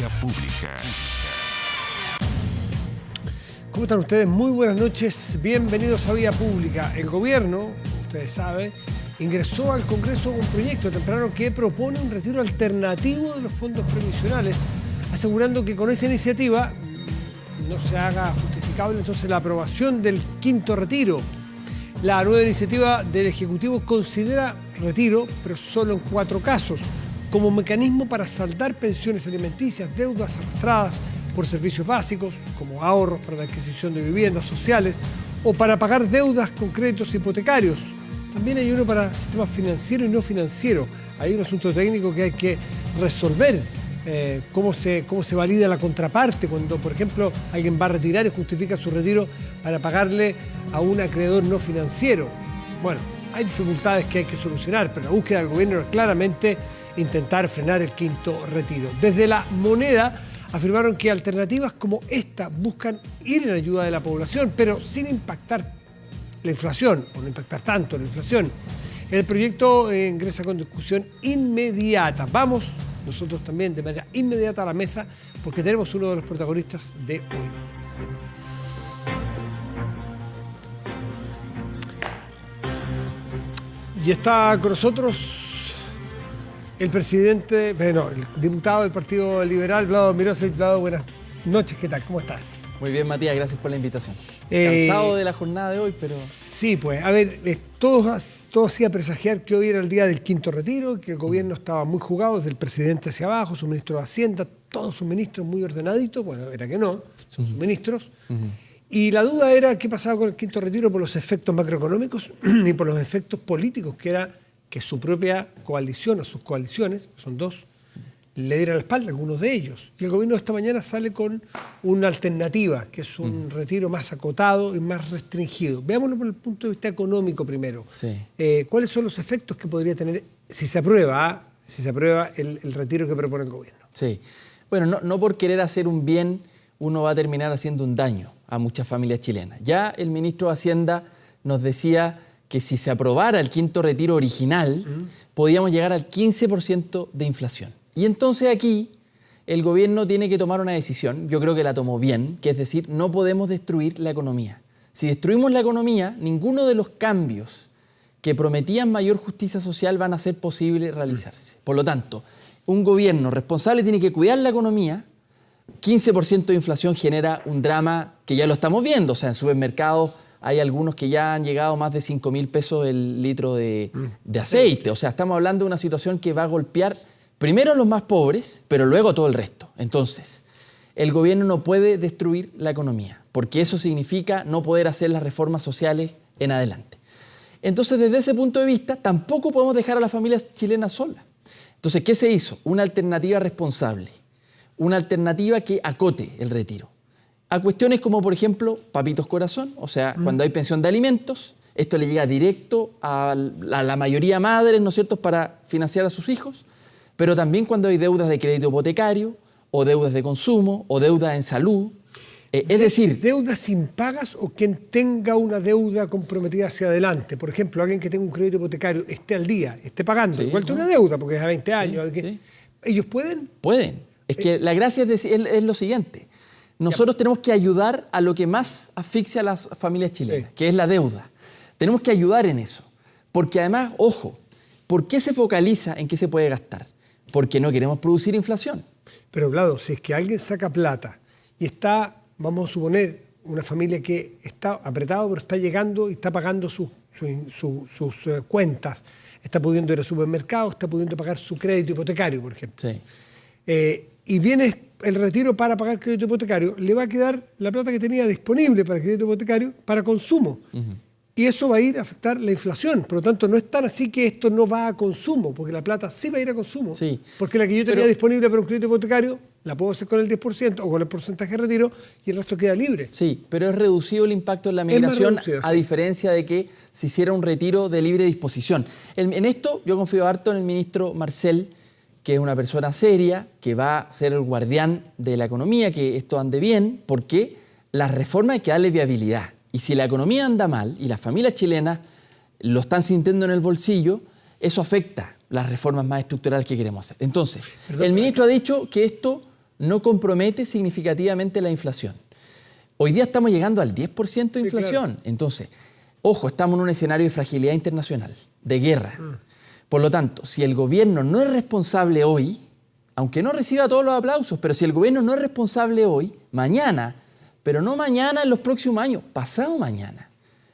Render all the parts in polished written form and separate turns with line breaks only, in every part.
Vía Pública.
¿Cómo están ustedes? Muy buenas noches, bienvenidos a Vía Pública. El gobierno, ustedes saben, ingresó al Congreso un proyecto temprano que propone un retiro alternativo de los fondos previsionales, asegurando que con esa iniciativa no se haga justificable entonces la aprobación del quinto retiro. La nueva iniciativa del Ejecutivo considera retiro, pero solo en 4 casos, como mecanismo para saldar pensiones alimenticias, deudas arrastradas por servicios básicos, como ahorros para la adquisición de viviendas sociales o para pagar deudas con créditos hipotecarios. También hay uno para sistemas financiero y no financiero. Hay un asunto técnico que hay que resolver. Cómo se valida la contraparte cuando, por ejemplo, alguien va a retirar y justifica su retiro para pagarle a un acreedor no financiero. Bueno, hay dificultades que hay que solucionar, pero la búsqueda del gobierno es claramente intentar frenar el quinto retiro. Desde La Moneda afirmaron que alternativas como esta buscan ir en ayuda de la población, pero sin impactar la inflación, o no impactar tanto la inflación. El proyecto ingresa con discusión inmediata. Vamos nosotros también de manera inmediata a la mesa, porque tenemos uno de los protagonistas de hoy. Y está con nosotros el diputado del Partido Liberal, Vlado Mirosevic. Vlado, buenas noches, ¿qué tal? ¿Cómo estás?
Muy bien, Matías, gracias por la invitación. Cansado de la jornada de hoy, pero...
Sí, pues, a ver, todo hacía presagiar que hoy era el día del quinto retiro, que el gobierno estaba muy jugado, desde el presidente hacia abajo, su ministro de Hacienda, todos sus ministros muy ordenaditos. Bueno, era que no, son sus ministros. Y la duda era qué pasaba con el quinto retiro por los efectos macroeconómicos y por los efectos políticos, que era que su propia coalición o sus coaliciones, son 2, le dieran la espalda a algunos de ellos. Y el gobierno esta mañana sale con una alternativa, que es un retiro más acotado y más restringido. Veámoslo por el punto de vista económico primero.
Sí.
¿Cuáles son los efectos que podría tener si se aprueba el retiro que propone el gobierno?
Sí. Bueno, no por querer hacer un bien uno va a terminar haciendo un daño a muchas familias chilenas. Ya el ministro de Hacienda nos decía que si se aprobara el quinto retiro original, podíamos llegar al 15% de inflación. Y entonces aquí el gobierno tiene que tomar una decisión, yo creo que la tomó bien, que es decir, no podemos destruir la economía. Si destruimos la economía, ninguno de los cambios que prometían mayor justicia social van a ser posible realizarse. Por lo tanto, un gobierno responsable tiene que cuidar la economía. 15% de inflación genera un drama que ya lo estamos viendo. O sea, en supermercados hay algunos que ya han llegado a más de 5.000 pesos el litro de aceite. O sea, estamos hablando de una situación que va a golpear primero a los más pobres, pero luego a todo el resto. Entonces, el gobierno no puede destruir la economía, porque eso significa no poder hacer las reformas sociales en adelante. Entonces, desde ese punto de vista, tampoco podemos dejar a las familias chilenas solas. Entonces, ¿qué se hizo? Una alternativa responsable, una alternativa que acote el retiro a cuestiones como, por ejemplo, papitos corazón, o sea, cuando hay pensión de alimentos, esto le llega directo a la mayoría de madres, ¿no es cierto?, para financiar a sus hijos, pero también cuando hay deudas de crédito hipotecario, o deudas de consumo, o deudas en salud. Es decir...
¿Deudas impagas o quien tenga una deuda comprometida hacia adelante? Por ejemplo, alguien que tenga un crédito hipotecario, esté al día, esté pagando,
sí,
igual tiene una deuda, porque es a 20 años.
Sí.
¿Ellos pueden?
Pueden. Es que la gracia es lo siguiente. Nosotros tenemos que ayudar a lo que más asfixia a las familias chilenas, que es la deuda. Tenemos que ayudar en eso. Porque además, ojo, ¿por qué se focaliza en qué se puede gastar? Porque no queremos producir inflación.
Pero, Vlado, si es que alguien saca plata y está, vamos a suponer, una familia que está apretado, pero está llegando y está pagando sus cuentas, está pudiendo ir al supermercado, está pudiendo pagar su crédito hipotecario, por ejemplo.
Sí.
Y viene el retiro para pagar crédito hipotecario, le va a quedar la plata que tenía disponible para el crédito hipotecario para consumo. Y eso va a ir a afectar la inflación. Por lo tanto, no es tan así que esto no va a consumo, porque la plata sí va a ir a consumo.
Sí.
Porque la que yo tenía disponible para un crédito hipotecario, la puedo hacer con el 10% o con el porcentaje de retiro y el resto queda libre.
Sí, pero es reducido el impacto en la migración, a diferencia de que se hiciera un retiro de libre disposición. En esto yo confío harto en el ministro Marcel, que es una persona seria, que va a ser el guardián de la economía, que esto ande bien, porque las reformas hay que darle viabilidad. Y si la economía anda mal y las familias chilenas lo están sintiendo en el bolsillo, eso afecta las reformas más estructurales que queremos hacer. Entonces, el ministro ha dicho que esto no compromete significativamente la inflación. Hoy día estamos llegando al 10% de inflación. Claro. Entonces, ojo, estamos en un escenario de fragilidad internacional, de guerra. Por lo tanto, si el gobierno no es responsable hoy, aunque no reciba todos los aplausos, pero si el gobierno no es responsable hoy, mañana, pero no mañana en los próximos años, pasado mañana,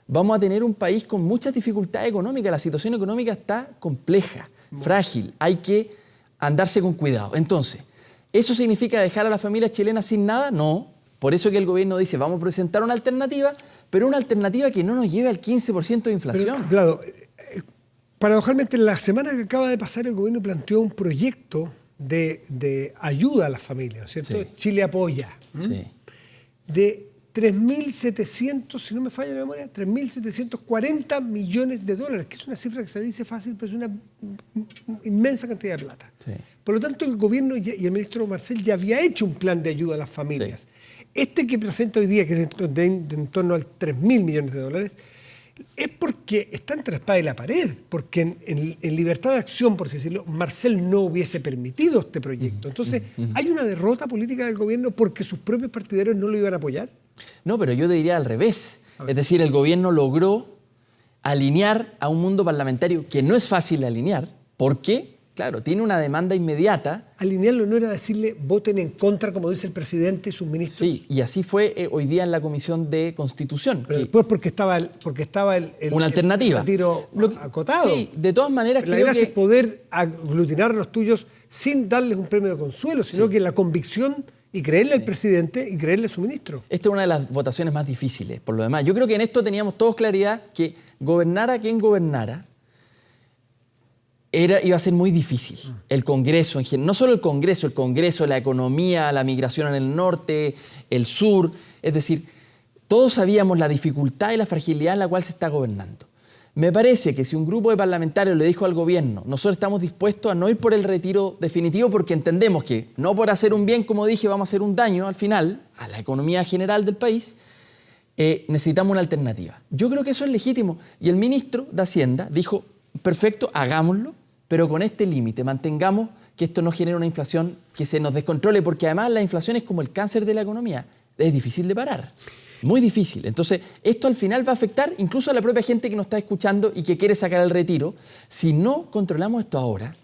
vamos a tener un país con muchas dificultades económicas. La situación económica está compleja, frágil, hay que andarse con cuidado. Entonces, ¿eso significa dejar a las familias chilenas sin nada? No. Por eso que el gobierno dice, vamos a presentar una alternativa, pero una alternativa que no nos lleve al 15% de inflación.
Pero, Vlado, paradojalmente, la semana que acaba de pasar el gobierno planteó un proyecto de ayuda a las familias, ¿no es cierto? Sí. Chile apoya. Sí. De 3.700, si no me falla la memoria, 3.740 millones de dólares, que es una cifra que se dice fácil, pero es una inmensa cantidad de plata. Sí. Por lo tanto, el gobierno y el ministro Marcel ya había hecho un plan de ayuda a las familias. Sí. Este que presenta hoy día, que es de en torno a 3.000 millones de dólares, es porque está entre la espada y la pared, porque en libertad de acción, por así decirlo, Marcel no hubiese permitido este proyecto. Entonces, ¿hay una derrota política del gobierno porque sus propios partidarios no lo iban a apoyar?
No, pero yo te diría al revés. Es decir, el gobierno logró alinear a un mundo parlamentario que no es fácil alinear, porque, claro, tiene una demanda inmediata.
Alinearlo no era decirle voten en contra, como dice el presidente y sus ministros.
Sí, y así fue hoy día en la Comisión de Constitución.
Pero después porque estaba
una alternativa.
El retiro acotado.
Sí, de todas maneras
pero creo la gracia es poder aglutinar a los tuyos sin darles un premio de consuelo, sino que la convicción y creerle al presidente y creerle a su ministro.
Esta es una de las votaciones más difíciles, por lo demás. Yo creo que en esto teníamos todos claridad que gobernara quien gobernara, iba a ser muy difícil. El Congreso, en general, no solo el Congreso, la economía, la migración en el norte, el sur. Es decir, todos sabíamos la dificultad y la fragilidad en la cual se está gobernando. Me parece que si un grupo de parlamentarios le dijo al gobierno, nosotros estamos dispuestos a no ir por el retiro definitivo porque entendemos que no por hacer un bien, como dije, vamos a hacer un daño al final a la economía general del país, necesitamos una alternativa. Yo creo que eso es legítimo. Y el ministro de Hacienda dijo, perfecto, hagámoslo, pero con este límite, mantengamos que esto no genere una inflación que se nos descontrole, porque además la inflación es como el cáncer de la economía, es difícil de parar, muy difícil. Entonces, esto al final va a afectar incluso a la propia gente que nos está escuchando y que quiere sacar el retiro. Si no controlamos esto ahora,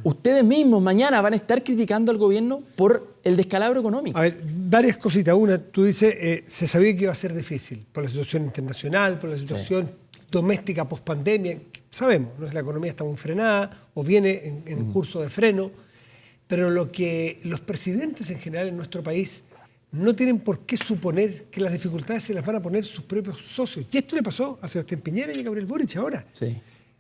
ustedes mismos mañana van a estar criticando al gobierno por el descalabro económico.
A ver, varias cositas. Una, tú dices, se sabía que iba a ser difícil por la situación internacional, por la situación doméstica post-pandemia. Sabemos, ¿no? La economía está muy frenada o viene en curso de freno, pero lo que los presidentes en general en nuestro país no tienen por qué suponer que las dificultades se las van a poner sus propios socios. Y esto le pasó a Sebastián Piñera y a Gabriel Boric ahora. Sí.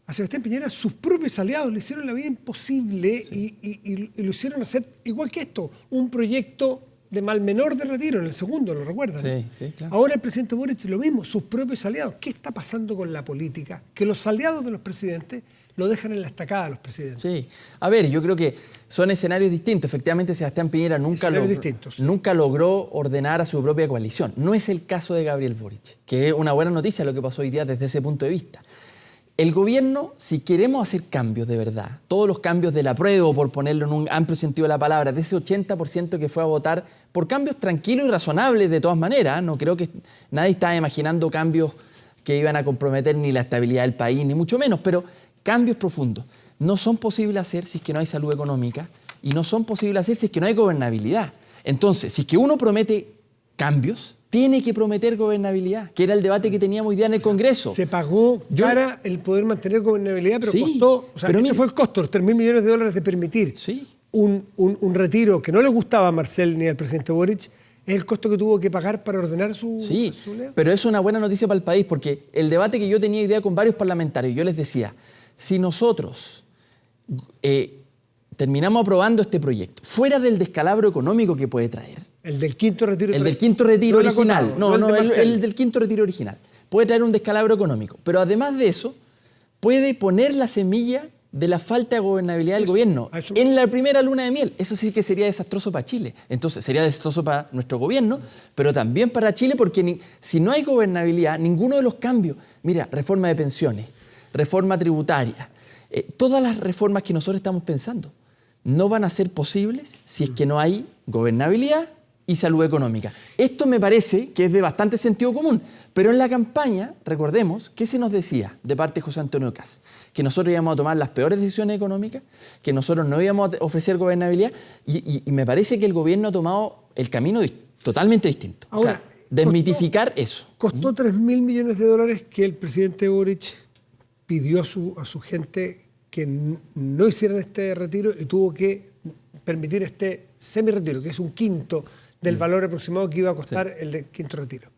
A Sebastián Piñera sus propios aliados le hicieron la vida imposible y lo hicieron hacer igual que esto, un proyecto de mal menor de retiro en el segundo, ¿lo recuerdan?
Sí, sí, claro.
Ahora el presidente Boric lo mismo, sus propios aliados. ¿Qué está pasando con la política? Que los aliados de los presidentes lo dejan en la estacada a los presidentes.
Sí. A ver, yo creo que son escenarios distintos. Efectivamente, Sebastián Piñera nunca logró ordenar a su propia coalición. No es el caso de Gabriel Boric, que es una buena noticia lo que pasó hoy día desde ese punto de vista. El gobierno, si queremos hacer cambios de verdad, todos los cambios del apruebo, por ponerlo en un amplio sentido de la palabra, de ese 80% que fue a votar, por cambios tranquilos y razonables de todas maneras, no creo que nadie estaba imaginando cambios que iban a comprometer ni la estabilidad del país, ni mucho menos, pero cambios profundos. No son posibles hacer si es que no hay salud económica y no son posibles hacer si es que no hay gobernabilidad. Entonces, si es que uno promete cambios, tiene que prometer gobernabilidad, que era el debate que teníamos hoy día en el Congreso.
Se pagó para el poder mantener gobernabilidad, pero costó, o sea, pero fue el costo, los 3.000 millones de dólares de permitir un retiro que no le gustaba a Marcel ni al presidente Boric, es el costo que tuvo que pagar para ordenar su ley.
Pero es una buena noticia para el país, porque el debate que yo tenía hoy día con varios parlamentarios, yo les decía, si nosotros terminamos aprobando este proyecto, fuera del descalabro económico que puede traer,
el del quinto retiro.
El del quinto retiro original. El del quinto retiro original. Puede traer un descalabro económico. Pero además de eso, puede poner la semilla de la falta de gobernabilidad del gobierno en la primera luna de miel. Eso sí que sería desastroso para Chile. Entonces sería desastroso para nuestro gobierno, pero también para Chile, porque si no hay gobernabilidad, ninguno de los cambios, mira, reforma de pensiones, reforma tributaria, todas las reformas que nosotros estamos pensando, no van a ser posibles si es que no hay gobernabilidad y salud económica. Esto me parece que es de bastante sentido común, pero en la campaña, recordemos, ¿qué se nos decía de parte de José Antonio Kast? Que nosotros íbamos a tomar las peores decisiones económicas, que nosotros no íbamos a ofrecer gobernabilidad, y me parece que el gobierno ha tomado el camino totalmente distinto.
Ahora,
o sea, desmitificar eso.
Costó 3.000 millones de dólares que el presidente Boric pidió a su gente que no hicieran este retiro y tuvo que permitir este semi-retiro, que es un quinto del valor aproximado que iba a costar el quinto retiro.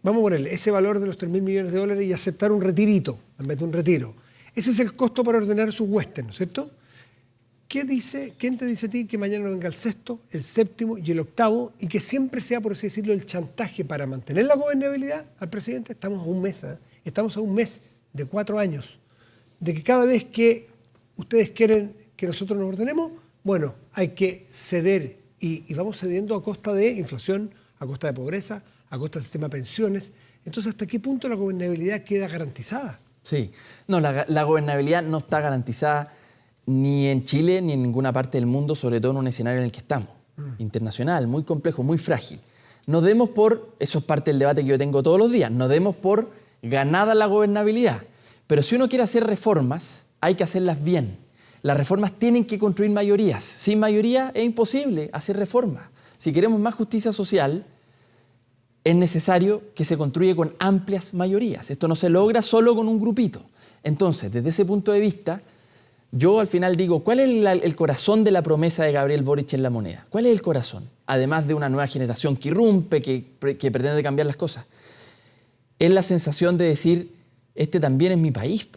Vamos a ponerle ese valor de los 3.000 millones de dólares y aceptar un retirito en vez de un retiro. Ese es el costo para ordenar sus huestes, ¿no es cierto? ¿Quién te dice a ti que mañana no venga el sexto, el séptimo y el octavo y que siempre sea, por así decirlo, el chantaje para mantener la gobernabilidad al presidente? Estamos a un mes de 4 años de que cada vez que ustedes quieren que nosotros nos ordenemos, bueno, hay que ceder y vamos cediendo a costa de inflación, a costa de pobreza, a costa del sistema de pensiones. Entonces, ¿hasta qué punto la gobernabilidad queda garantizada?
Sí, no, la gobernabilidad no está garantizada ni en Chile ni en ninguna parte del mundo, sobre todo en un escenario en el que estamos, internacional, muy complejo, muy frágil. No demos por, eso es parte del debate que yo tengo todos los días, no demos por ganada la gobernabilidad. Pero si uno quiere hacer reformas, hay que hacerlas bien. Las reformas tienen que construir mayorías. Sin mayoría es imposible hacer reformas. Si queremos más justicia social, es necesario que se construya con amplias mayorías. Esto no se logra solo con un grupito. Entonces, desde ese punto de vista, yo al final digo, ¿cuál es el corazón de la promesa de Gabriel Boric en La Moneda? ¿Cuál es el corazón? Además de una nueva generación que irrumpe, que pretende cambiar las cosas. Es la sensación de decir, este también es mi país.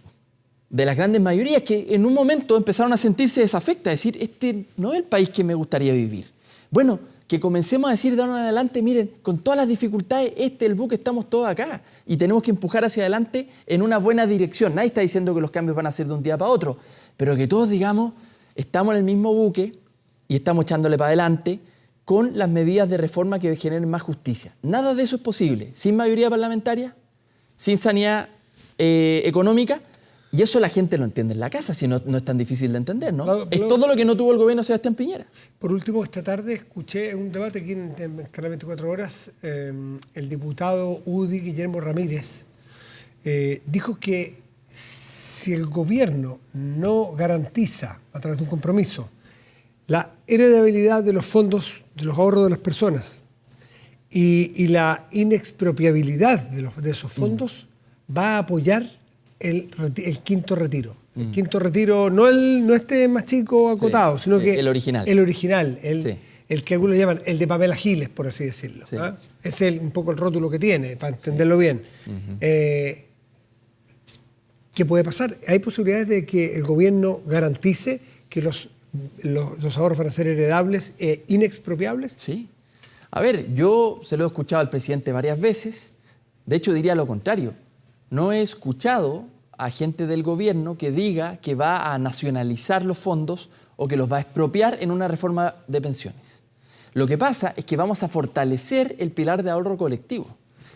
De las grandes mayorías que en un momento empezaron a sentirse desafectas, decir, este no es el país que me gustaría vivir. Bueno, que comencemos a decir de ahora en adelante, miren, con todas las dificultades, este es el buque, estamos todos acá y tenemos que empujar hacia adelante en una buena dirección. Nadie está diciendo que los cambios van a ser de un día para otro, pero que todos digamos, estamos en el mismo buque y estamos echándole para adelante con las medidas de reforma que generen más justicia. Nada de eso es posible sin mayoría parlamentaria, sin sanidad económica. Y eso la gente lo entiende en la casa, si no es tan difícil de entender, ¿no? Es todo lo que no tuvo el gobierno de Sebastián Piñera.
Por último, esta tarde escuché un debate aquí en Canal 24 Horas. El diputado UDI, Guillermo Ramírez, dijo que si el gobierno no garantiza, a través de un compromiso, la heredabilidad de los fondos, de los ahorros de las personas y la inexpropiabilidad de esos fondos, va a apoyar el quinto retiro. El quinto retiro, no este más chico acotado, sino que
el original.
El original, el que algunos llaman el de Pamela Giles, por así decirlo.
Sí.
¿Ah? Es un poco el rótulo que tiene, para entenderlo bien. ¿Qué puede pasar? ¿Hay posibilidades de que el gobierno garantice que los ahorros van a ser heredables e inexpropiables?
Sí. A ver, yo se lo he escuchado al presidente varias veces. De hecho, diría lo contrario. No he escuchado a gente del gobierno que diga que va a nacionalizar los fondos o que los va a expropiar en una reforma de pensiones. Lo que pasa es que vamos a fortalecer el pilar de ahorro colectivo.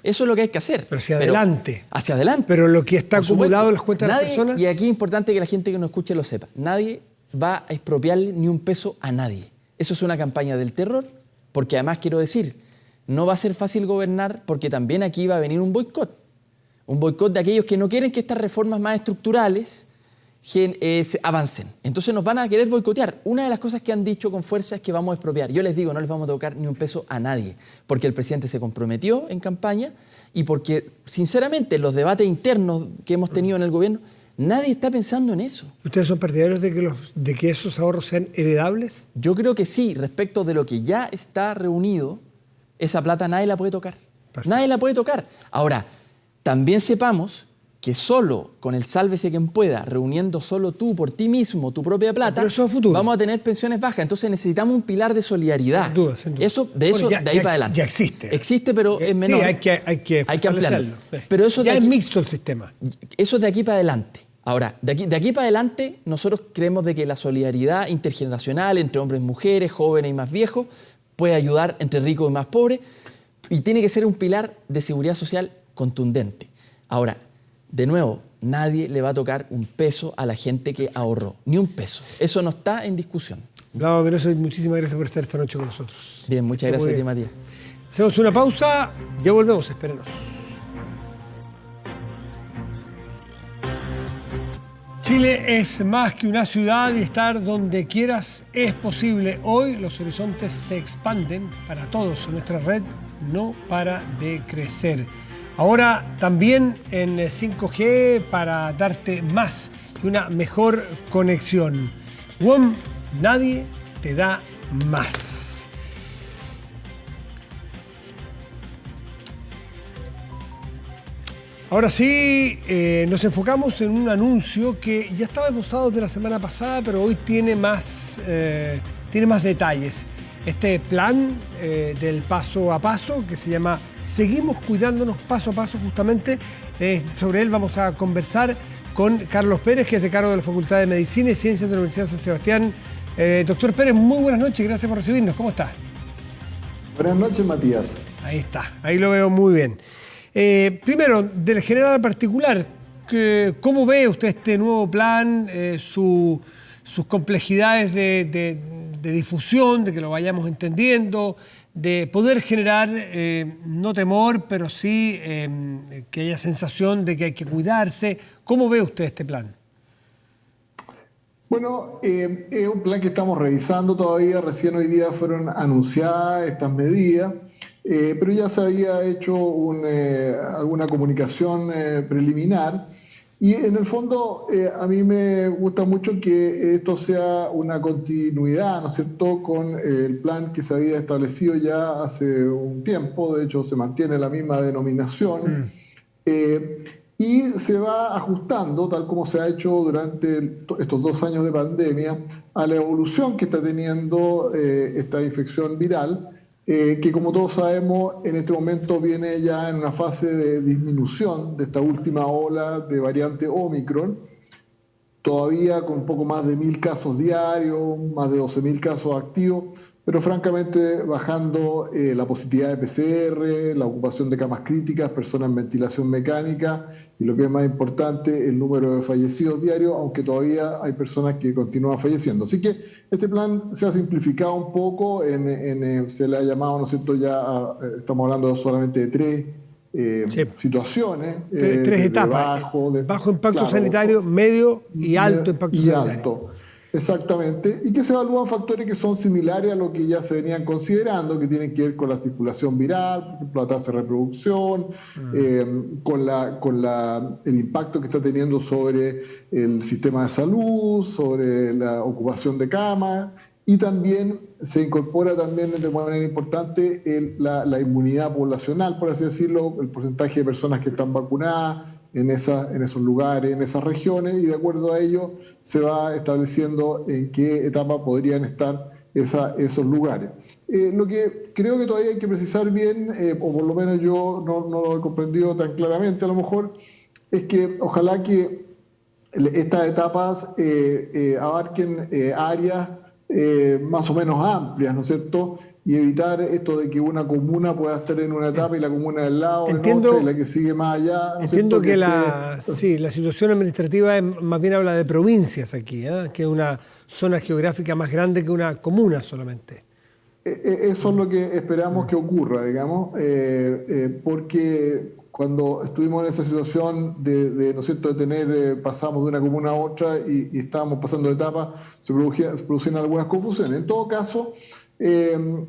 Eso es lo que hay que hacer.
Pero hacia adelante.
Hacia adelante.
Pero lo que está acumulado en las cuentas de las personas...
Y aquí es importante que la gente que nos escuche lo sepa. Nadie va a expropiarle ni un peso a nadie. Eso es una campaña del terror, porque además quiero decir, no va a ser fácil gobernar porque también aquí va a venir un boicot. Un boicot de aquellos que no quieren que estas reformas más estructurales avancen. Entonces nos van a querer boicotear. Una de las cosas que han dicho con fuerza es que vamos a expropiar. Yo les digo, no les vamos a tocar ni un peso a nadie, porque el presidente se comprometió en campaña y porque, sinceramente, en los debates internos que hemos tenido en el gobierno, nadie está pensando en eso.
¿Ustedes son partidarios de que esos ahorros sean heredables?
Yo creo que sí. Respecto de lo que ya está reunido, esa plata nadie la puede tocar. Perfecto. Nadie la puede tocar. Ahora, también sepamos que solo con el sálvese quien pueda, reuniendo solo tú por ti mismo tu propia plata, vamos a tener pensiones bajas. Entonces necesitamos un pilar de solidaridad. Sin duda, sin duda. De ahí para adelante.
Ya existe.
Existe, pero es menor.
Sí, hay que
ampliarlo. Pero eso
ya es mixto el sistema.
Eso es de aquí para adelante. Ahora, de aquí para adelante, nosotros creemos de que la solidaridad intergeneracional entre hombres y mujeres, jóvenes y más viejos, puede ayudar entre ricos y más pobres, y tiene que ser un pilar de seguridad social contundente. Ahora, de nuevo, nadie le va a tocar un peso a la gente que ahorró, ni un peso. Eso no está en discusión.
Vlado Veloso, muchísimas gracias por estar esta noche con nosotros.
Bien, muchas gracias a ti, Matías.
Hacemos una pausa, ya volvemos, espérenos. Chile es más que una ciudad y estar donde quieras es posible. Hoy los horizontes se expanden para todos. Nuestra red no para de crecer. Ahora también en 5G para darte más y una mejor conexión. WOM, nadie te da más. Ahora sí, nos enfocamos en un anuncio que ya estaba esbozado de la semana pasada, pero hoy tiene más detalles. Este plan del paso a paso, que se llama Seguimos cuidándonos paso a paso, justamente sobre él vamos a conversar con Carlos Pérez, que es decano de la Facultad de Medicina y Ciencias de la Universidad de San Sebastián. Doctor Pérez, muy buenas noches, gracias por recibirnos. ¿Cómo está?
Buenas noches, Matías.
Ahí está, ahí lo veo muy bien. Primero, del general al particular, ¿cómo ve usted este nuevo plan, sus complejidades de difusión, de que lo vayamos entendiendo, de poder generar, no temor, pero sí que haya sensación de que hay que cuidarse? ¿Cómo ve usted este plan?
Bueno, es un plan que estamos revisando todavía. Recién hoy día fueron anunciadas estas medidas, pero ya se había hecho alguna comunicación preliminar. Y en el fondo, a mí me gusta mucho que esto sea una continuidad, ¿no es cierto?, con el plan que se había establecido ya hace un tiempo. De hecho, se mantiene la misma denominación. Y se va ajustando, tal como se ha hecho durante estos 2 años de pandemia, a la evolución que está teniendo esta infección viral, que como todos sabemos en este momento viene ya en una fase de disminución de esta última ola de variante Omicron, todavía con un poco más de 1.000 casos diarios, más de 12.000 casos activos, pero francamente bajando la positividad de PCR, la ocupación de camas críticas, personas en ventilación mecánica y lo que es más importante, el número de fallecidos diarios, aunque todavía hay personas que continúan falleciendo. Así que este plan se ha simplificado un poco, se le ha llamado, ¿no es cierto?, estamos hablando solamente de 3 situaciones.
3 etapas, bajo impacto sanitario, medio y alto impacto sanitario.
Alto. Exactamente, y que se evalúan factores que son similares a lo que ya se venían considerando, que tienen que ver con la circulación viral, por ejemplo, la tasa de reproducción, con el impacto que está teniendo sobre el sistema de salud, sobre la ocupación de camas, y también se incorpora también de manera importante la inmunidad poblacional, por así decirlo, el porcentaje de personas que están vacunadas en esos lugares, en esas regiones, y de acuerdo a ello se va estableciendo en qué etapa podrían estar esos lugares. Lo que creo que todavía hay que precisar bien, o por lo menos yo no lo he comprendido tan claramente a lo mejor, es que ojalá que estas etapas abarquen áreas más o menos amplias, ¿no es cierto?, y evitar esto de que una comuna pueda estar en una etapa y la comuna del lado en otra y la que sigue más allá. ¿No
entiendo que la situación administrativa más bien habla de provincias aquí, que es una zona geográfica más grande que una comuna solamente.
Eso es lo que esperamos que ocurra, digamos, porque cuando estuvimos en esa situación ¿no es cierto?, de pasamos de una comuna a otra y estábamos pasando de etapas, se producían algunas confusiones. En todo caso, en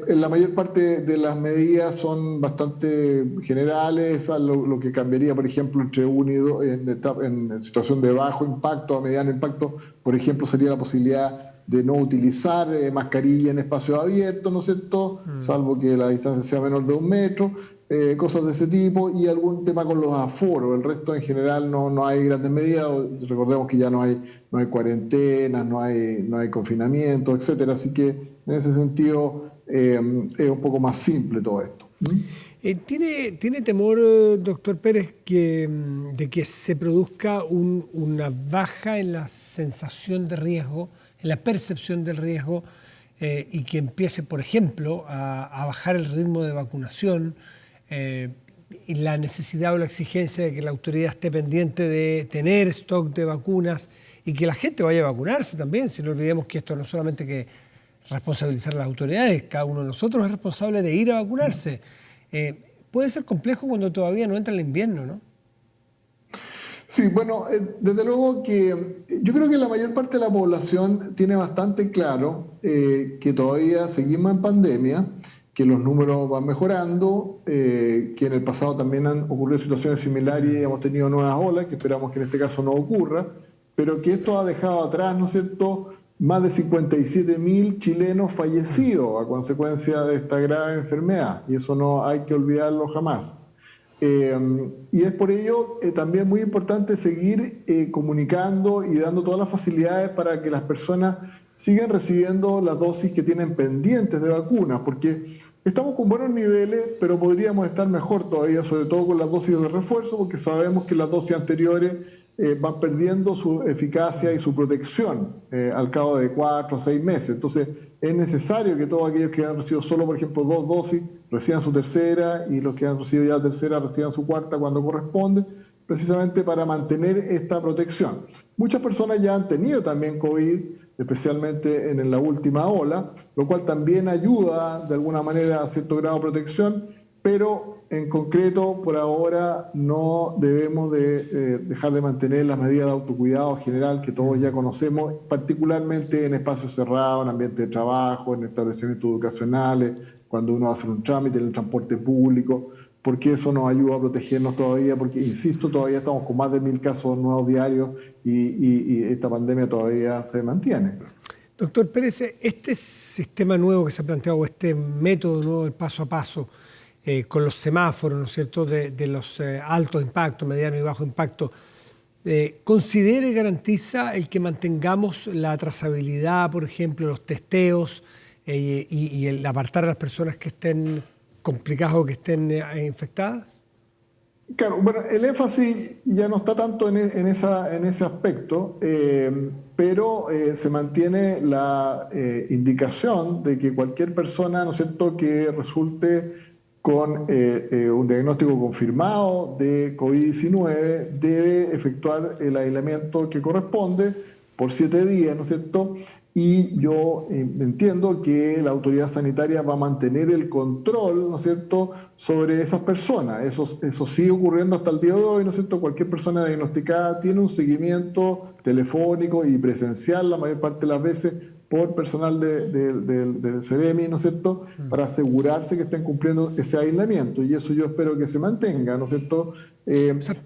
la mayor parte de las medidas son bastante generales. Lo que cambiaría, por ejemplo, entre 1 y 2 en situación de bajo impacto a mediano impacto, por ejemplo, sería la posibilidad de no utilizar mascarilla en espacios abiertos, ¿no es cierto?, salvo que la distancia sea menor de 1 metro, cosas de ese tipo, y algún tema con los aforos. El resto en general no hay grandes medidas. Recordemos que ya no hay cuarentenas, no hay confinamiento, etcétera. Así que en ese sentido es un poco más simple todo esto.
¿Tiene temor, doctor Pérez, de que se produzca una baja en la sensación de riesgo, en la percepción del riesgo, y que empiece, por ejemplo, a bajar el ritmo de vacunación? y la necesidad o la exigencia de que la autoridad esté pendiente de tener stock de vacunas y que la gente vaya a vacunarse también. Si no olvidemos que esto no es solamente que responsabilizar a las autoridades, cada uno de nosotros es responsable de ir a vacunarse. Puede ser complejo cuando todavía no entra el invierno, ¿no?
Sí, bueno, desde luego que yo creo que la mayor parte de la población tiene bastante claro que todavía seguimos en pandemia, que los números van mejorando, que en el pasado también han ocurrido situaciones similares y hemos tenido nuevas olas, que esperamos que en este caso no ocurra, pero que esto ha dejado atrás, ¿no es cierto?, más de 57.000 chilenos fallecidos a consecuencia de esta grave enfermedad, y eso no hay que olvidarlo jamás. Y es por ello también muy importante seguir comunicando y dando todas las facilidades para que las personas sigan recibiendo las dosis que tienen pendientes de vacunas, porque estamos con buenos niveles, pero podríamos estar mejor todavía, sobre todo con las dosis de refuerzo, porque sabemos que las dosis anteriores van perdiendo su eficacia y su protección al cabo de 4 a 6 meses. Entonces, es necesario que todos aquellos que han recibido solo, por ejemplo, 2 dosis, reciban su tercera, y los que han recibido ya la tercera reciban su cuarta cuando corresponde, precisamente para mantener esta protección. Muchas personas ya han tenido también COVID, especialmente en la última ola, lo cual también ayuda de alguna manera a cierto grado de protección, pero en concreto, por ahora, no debemos de dejar de mantener las medidas de autocuidado general que todos ya conocemos, particularmente en espacios cerrados, en ambientes de trabajo, en establecimientos educacionales, cuando uno va a hacer un trámite en el transporte público, porque eso nos ayuda a protegernos todavía, porque, insisto, todavía estamos con más de 1.000 casos nuevos diarios y esta pandemia todavía se mantiene.
Doctor Pérez, este sistema nuevo que se ha planteado, este método nuevo del paso a paso, con los semáforos, ¿no es cierto?, de los altos impactos, mediano y bajo impacto, ¿considera y garantiza el que mantengamos la trazabilidad, por ejemplo, los testeos y el apartar a las personas que estén complicadas o que estén infectadas?
Claro, bueno, el énfasis ya no está tanto en ese aspecto, pero se mantiene la indicación de que cualquier persona, ¿no es cierto?, que resulte con un diagnóstico confirmado de COVID-19 debe efectuar el aislamiento que corresponde por 7 días, ¿no es cierto? Y yo entiendo que la autoridad sanitaria va a mantener el control, ¿no es cierto?, sobre esas personas. Eso sigue ocurriendo hasta el día de hoy, ¿no es cierto? Cualquier persona diagnosticada tiene un seguimiento telefónico y presencial la mayor parte de las veces por personal del CEREMI, ¿no es cierto?, para asegurarse que estén cumpliendo ese aislamiento, y eso yo espero que se mantenga, ¿no es cierto?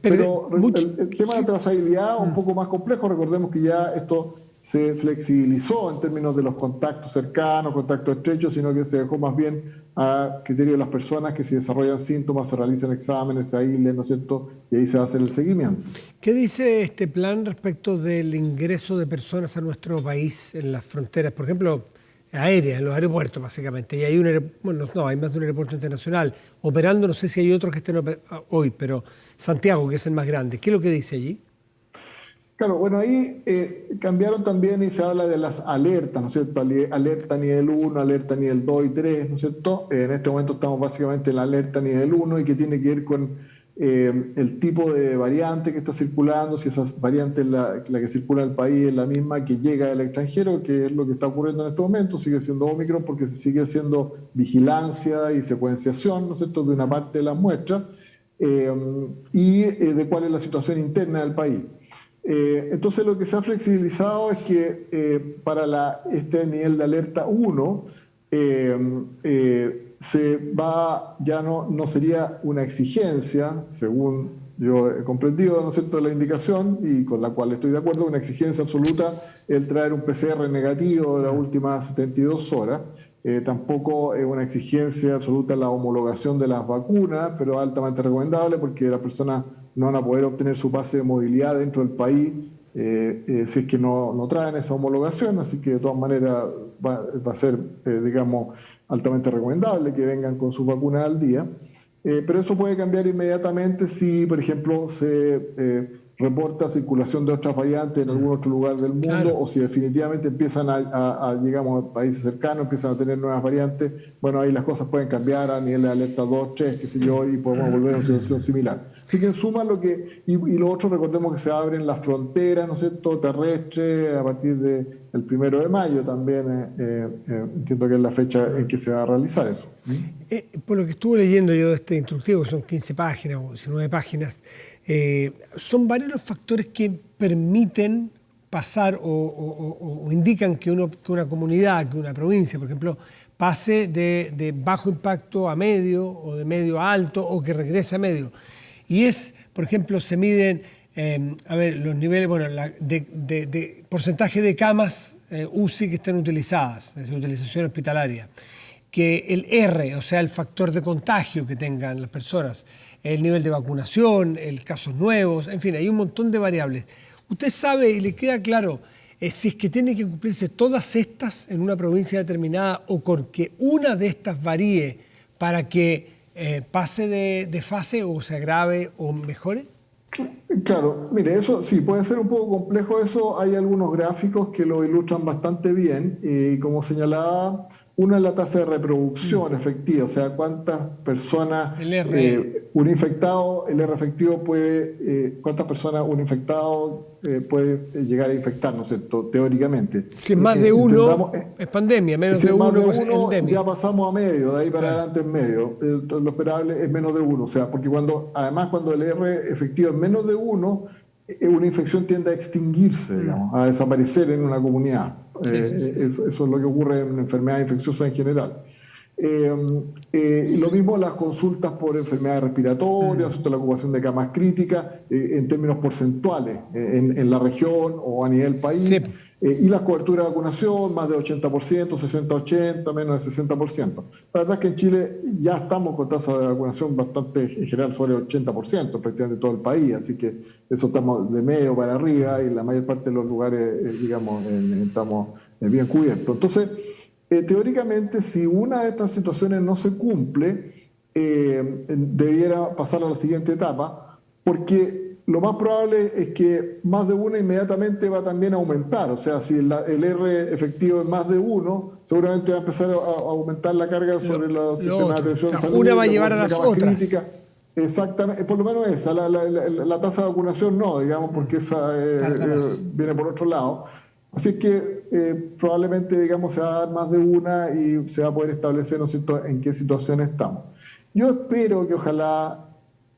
Pero el tema de la trazabilidad es un poco más complejo. Recordemos que ya esto se flexibilizó en términos de los contactos cercanos, contactos estrechos, sino que se dejó más bien a criterio de las personas que si desarrollan síntomas se realizan exámenes, se aíslen, ¿no es cierto?, y ahí se va a hacer el seguimiento.
¿Qué dice este plan respecto del ingreso de personas a nuestro país en las fronteras, por ejemplo, aéreas, en los aeropuertos básicamente? Y hay hay más de un aeropuerto internacional operando, no sé si hay otros que estén hoy, pero Santiago, que es el más grande. ¿Qué es lo que dice allí?
Claro, bueno, ahí cambiaron también y se habla de las alertas, ¿no es cierto? Alerta nivel 1, alerta nivel 2 y 3, ¿no es cierto? En este momento estamos básicamente en la alerta nivel 1 y que tiene que ver con el tipo de variante que está circulando, si esa variante, la que circula en el país, es la misma que llega del extranjero, que es lo que está ocurriendo en este momento. Sigue siendo Omicron porque se sigue haciendo vigilancia y secuenciación, ¿no es cierto?, de una parte de las muestras y de cuál es la situación interna del país. Entonces lo que se ha flexibilizado es que para este nivel de alerta 1 ya no sería una exigencia, según yo he comprendido, ¿no es cierto?, la indicación, y con la cual estoy de acuerdo, una exigencia absoluta el traer un PCR negativo de las últimas 72 horas. Tampoco es una exigencia absoluta la homologación de las vacunas, pero altamente recomendable porque las personas no van a poder obtener su pase de movilidad dentro del país si es que no traen esa homologación, así que de todas maneras va a ser, digamos, altamente recomendable que vengan con sus vacunas al día. Pero eso puede cambiar inmediatamente si, por ejemplo, se reporta circulación de otras variantes en algún otro lugar del mundo,
Claro.
o si definitivamente empiezan digamos, países cercanos, empiezan a tener nuevas variantes, bueno, ahí las cosas pueden cambiar a nivel de alerta 2, 3, qué sé yo, y podemos volver a una situación similar. Así que en suma, y lo otro, recordemos que se abren las fronteras, ¿no es cierto?, terrestres a partir del 1 de mayo también, entiendo que es la fecha en que se va a realizar eso.
Por lo que estuve leyendo yo de este instructivo, son 15 páginas o 19 páginas, son varios los factores que permiten pasar o indican que una comunidad, que una provincia, por ejemplo, pase de bajo impacto a medio o de medio a alto o que regrese a medio. Y por ejemplo, se miden, los niveles, bueno, de porcentaje de camas UCI que estén utilizadas, es decir, utilización hospitalaria, que el R, o sea, el factor de contagio que tengan las personas, el nivel de vacunación, el casos nuevos, en fin, hay un montón de variables. ¿Usted sabe y le queda claro si es que tienen que cumplirse todas estas en una provincia determinada o porque una de estas varíe para que pase de fase o se agrave o mejore?
Claro, mire, eso sí, puede ser un poco complejo eso. Hay algunos gráficos que lo ilustran bastante bien y como señalaba, una es la tasa de reproducción efectiva, o sea, cuántas personas un infectado, el R efectivo cuántas personas un infectado puede llegar a infectar, ¿no es cierto?, teóricamente.
Si es más de uno, es pandemia, menos
si
de
es más
uno,
de
pues
uno,
endemia.
ya pasamos a medio, de ahí para adelante es medio. Lo esperable es menos de uno, o sea, porque además cuando el R efectivo es menos de uno, una infección tiende a extinguirse, digamos, a desaparecer en una comunidad. Eso es lo que ocurre en enfermedades infecciosas en general. Lo mismo las consultas por enfermedades respiratorias, la ocupación de camas críticas en términos porcentuales en la región o a nivel país.
Sí.
Y las coberturas de vacunación, más de 80%, 60-80%, menos de 60%. La verdad es que en Chile ya estamos con tasas de vacunación bastante, en general, sobre el 80%, prácticamente todo el país, así que eso estamos de medio para arriba y la mayor parte de los lugares, digamos, estamos bien cubiertos. Entonces, teóricamente, si una de estas situaciones no se cumple, debiera pasar a la siguiente etapa, porque lo más probable es que más de uno inmediatamente va también a aumentar. O sea, si el R efectivo es más de uno, seguramente va a empezar a aumentar la carga sobre los sistemas de atención de salud.
Una va a llevar a las otras.
Crítica. Exactamente, por lo menos esa. La tasa de vacunación no, digamos, porque esa viene por otro lado. Así es que probablemente, digamos, se va a dar más de una y se va a poder establecer, ¿no es cierto?, en qué situación estamos. Yo espero que ojalá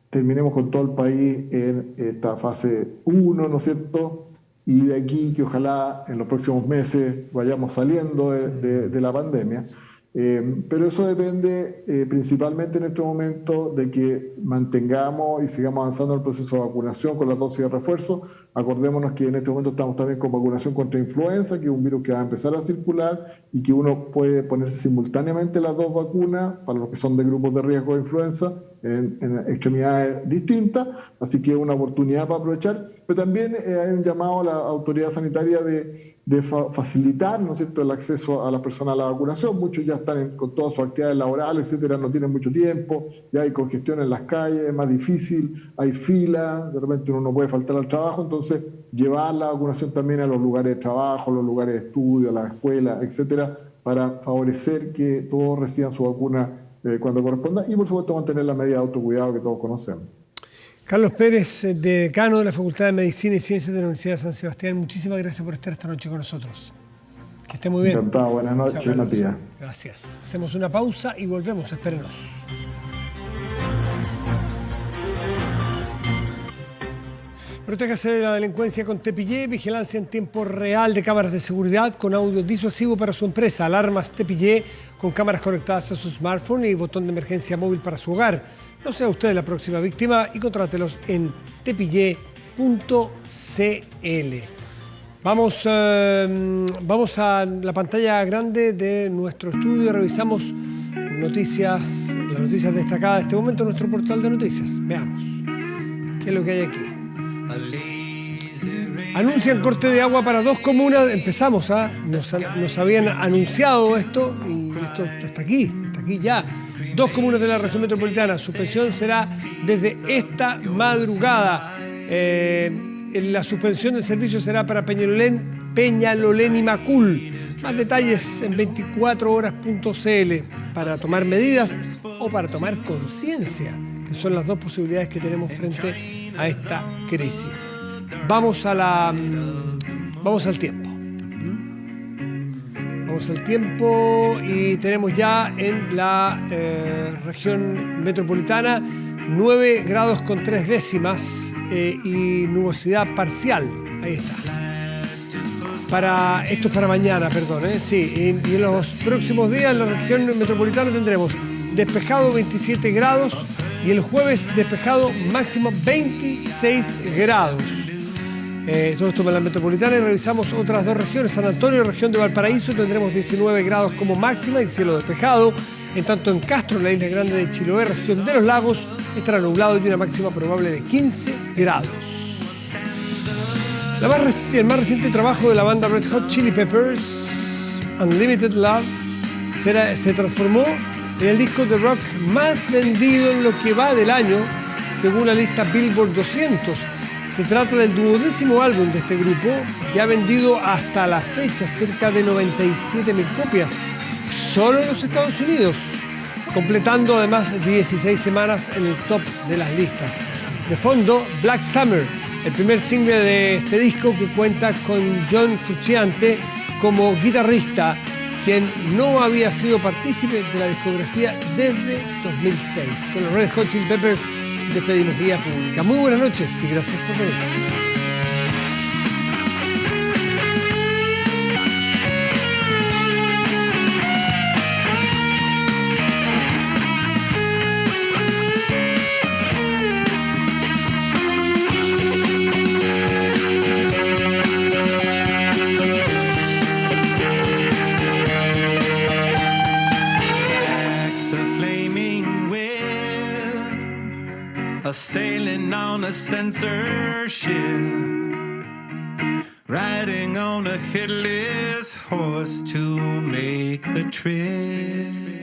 terminemos con todo el país en esta fase 1, ¿no es cierto? Y de aquí que ojalá en los próximos meses vayamos saliendo de la pandemia. Pero eso depende principalmente en este momento de que mantengamos y sigamos avanzando en el proceso de vacunación con las dosis de refuerzo. Acordémonos que en este momento estamos también con vacunación contra influenza, que es un virus que va a empezar a circular y que uno puede ponerse simultáneamente las dos vacunas para los que son de grupos de riesgo de influenza en extremidades distintas, así que es una oportunidad para aprovechar, pero también hay un llamado a la autoridad sanitaria de facilitar, ¿no es cierto?, el acceso a las personas a la vacunación. Muchos ya están con todas sus actividades laborales, etcétera, no tienen mucho tiempo, ya hay congestión en las calles, es más difícil, hay filas, de repente uno no puede faltar al trabajo, entonces llevar la vacunación también a los lugares de trabajo, los lugares de estudio, a las escuelas, etcétera, para favorecer que todos reciban su vacuna cuando corresponda y por supuesto mantener la medida de autocuidado que todos conocemos.
Carlos Pérez, decano de la Facultad de Medicina y Ciencias de la Universidad de San Sebastián, muchísimas gracias por estar esta noche con nosotros. Que esté muy bien.
Encantado, buenas noches, Matías.
Gracias. Hacemos una pausa y volvemos, espérenos. Protéjase de la delincuencia con Tepillé, vigilancia en tiempo real de cámaras de seguridad con audio disuasivo para su empresa, alarmas Tepillé con cámaras conectadas a su smartphone y botón de emergencia móvil para su hogar. No sea usted la próxima víctima y contrátelos en tepillé.cl. Vamos a la pantalla grande de nuestro estudio, revisamos las noticias destacadas de este momento en nuestro portal de noticias. Veamos qué es lo que hay aquí. Anuncian corte de agua para 2 comunas. Empezamos, nos habían anunciado esto y esto está aquí ya. 2 comunas de la región metropolitana. Suspensión será desde esta madrugada. la suspensión de servicio será para Peñalolén y Macul. Más detalles en 24horas.cl para tomar medidas o para tomar conciencia, que son las dos posibilidades que tenemos frente a esta crisis. Vamos al tiempo. Vamos al tiempo y tenemos ya en la región metropolitana 9 grados con 3 décimas y nubosidad parcial. Ahí está. Esto es para mañana, perdón. Sí, y en los próximos días en la región metropolitana tendremos despejado 27 grados y el jueves despejado máximo 26 grados. Todo esto en la metropolitana y revisamos otras dos regiones. San Antonio y región de Valparaíso tendremos 19 grados como máxima y cielo despejado. En tanto en Castro, en la isla grande de Chiloé, región de los lagos, estará nublado y una máxima probable de 15 grados. El más reciente trabajo de la banda Red Hot Chili Peppers, Unlimited Love, se transformó en el disco de rock más vendido en lo que va del año, según la lista Billboard 200. Se trata del 12º álbum de este grupo, que ha vendido hasta la fecha cerca de 97.000 copias, solo en los Estados Unidos, completando además 16 semanas en el top de las listas. De fondo, Black Summer, el primer single de este disco que cuenta con John Frusciante como guitarrista, quien no había sido partícipe de la discografía desde 2006. Con los Red Hot Chili Peppers despedimos Vía Pública. Muy buenas noches y gracias por venir.
Sailing on a censorship, riding on a headless horse to make the trip.